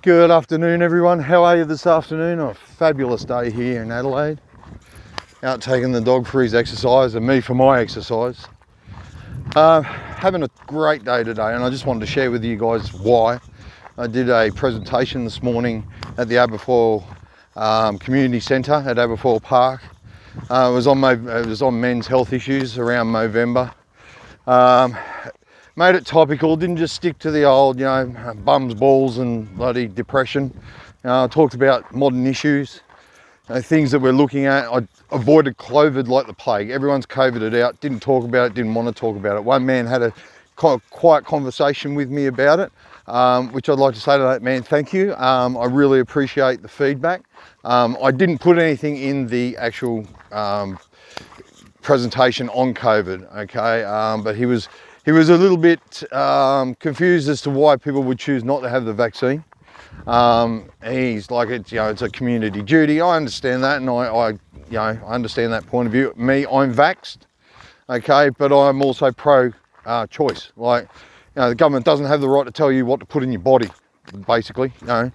Good afternoon, everyone. How are you this afternoon? A fabulous day here in Adelaide. Out taking the dog for his exercise and me for my exercise. Having a great day today, and I just wanted to share with you guys why. I did a presentation this morning at the Aberfoyle Community Centre at Aberfoyle Park. It was on men's health issues around Movember. Made it topical, didn't just stick to the old, bums, balls and bloody depression. I talked about modern issues, things that we're looking at. I avoided COVID like the plague. Everyone's COVIDed out, didn't talk about it, didn't want to talk about it. One man had a quiet conversation with me about it, which I'd like to say to that man, thank you. I really appreciate the feedback. I didn't put anything in the actual presentation on COVID, okay? But he was a little bit confused as to why people would choose not to have the vaccine. He's like, it's a community duty. I understand that, and I understand that point of view. Me, I'm vaxxed, okay, but I'm also pro choice. Like, the government doesn't have the right to tell you what to put in your body, basically, and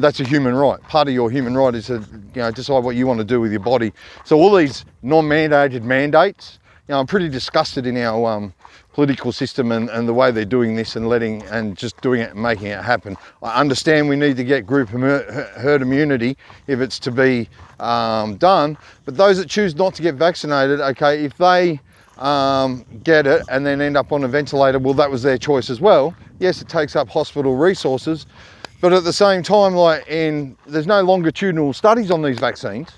that's a human right. Part of your human right is to, decide what you want to do with your body. So all these non-mandated mandates, I'm pretty disgusted in our political system and the way they're doing this and just doing it and making it happen. I understand we need to get group herd immunity if it's to be done, but those that choose not to get vaccinated, okay, if they get it and then end up on a ventilator, well, that was their choice as well. Yes, it takes up hospital resources, but at the same time, there's no longitudinal studies on these vaccines.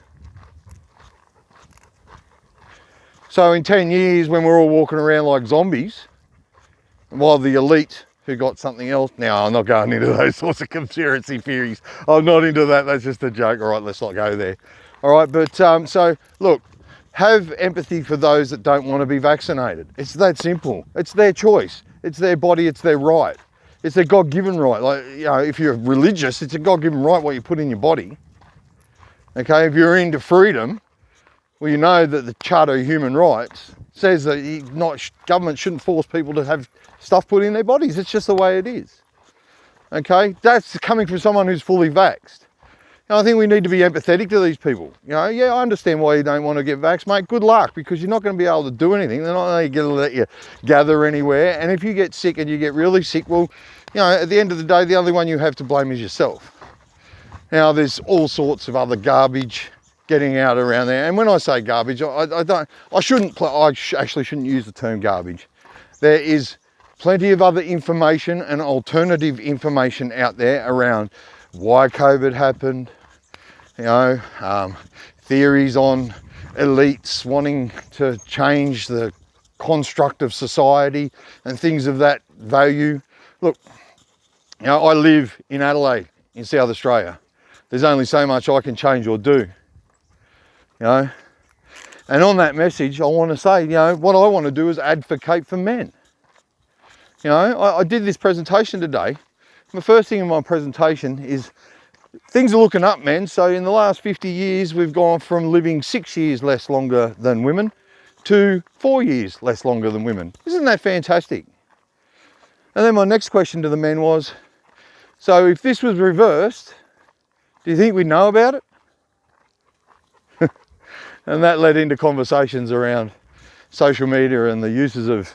So in 10 years, when we're all walking around like zombies, while the elite who got something else, now I'm not going into those sorts of conspiracy theories. I'm not into that, that's just a joke. All right, let's not go there. All right, but so look, have empathy for those that don't want to be vaccinated. It's that simple. It's their choice. It's their body, it's their right. It's their God-given right. Like, if you're religious, it's a God-given right what you put in your body. Okay, if you're into freedom, well, you know that the Charter of Human Rights says that government shouldn't force people to have stuff put in their bodies. It's just the way it is. Okay, that's coming from someone who's fully vaxxed. I think we need to be empathetic to these people. Yeah, I understand why you don't want to get vaxxed, mate. Good luck, because you're not going to be able to do anything. They're not going to let you gather anywhere. And if you get sick and you get really sick, well, at the end of the day, the only one you have to blame is yourself. Now, there's all sorts of other garbage getting out around there, and when I say garbage, I actually shouldn't use the term garbage. There is plenty of other information and alternative information out there around why COVID happened, theories on elites wanting to change the construct of society and things of that value. Look, I live in Adelaide in South Australia. There's only so much I can change or do. And on that message, I want to say, what I want to do is advocate for men. I did this presentation today. The first thing in my presentation is things are looking up, men. So in the last 50 years, we've gone from living 6 years less longer than women to 4 years less longer than women. Isn't that fantastic? And then my next question to the men was, so if this was reversed, do you think we'd know about it? And that led into conversations around social media and the uses of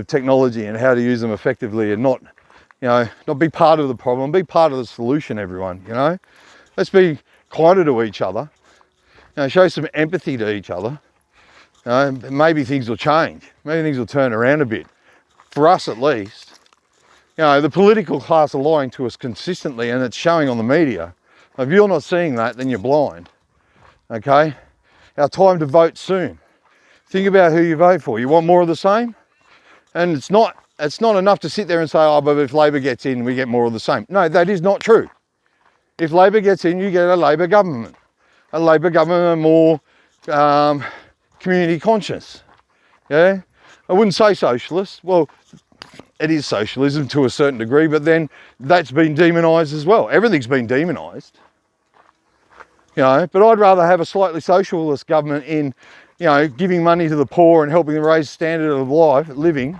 technology and how to use them effectively and not be part of the problem, be part of the solution, everyone, Let's be kinder to each other, show some empathy to each other. Maybe things will change. Maybe things will turn around a bit. For us at least. The political class are lying to us consistently, and it's showing on the media. If you're not seeing that, then you're blind, okay? Our time to vote soon. Think about who you vote for. You want more of the same? And it's not enough to sit there and say, but if Labor gets in, we get more of the same. No, that is not true. If Labor gets in, you get a Labor government. A Labor government more community conscious. Yeah? I wouldn't say socialist. Well, it is socialism to a certain degree, but then that's been demonised as well. Everything's been demonised. But I'd rather have a slightly socialist government in, giving money to the poor and helping them raise the standard of living.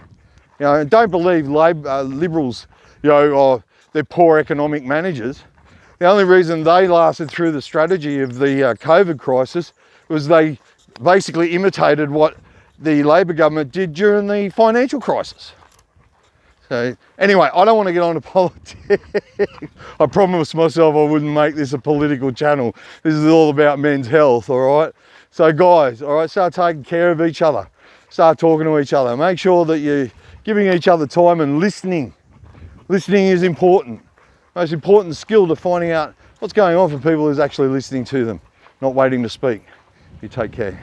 Don't believe Liberals, they're poor economic managers. The only reason they lasted through the strategy of the COVID crisis was they basically imitated what the Labor government did during the financial crisis. So anyway, I don't want to get on to politics. I promised myself I wouldn't make this a political channel. This is all about men's health, all right? So guys, all right, start taking care of each other. Start talking to each other. Make sure that you're giving each other time and listening. Listening is important. Most important skill to finding out what's going on for people is actually listening to them, not waiting to speak. You take care.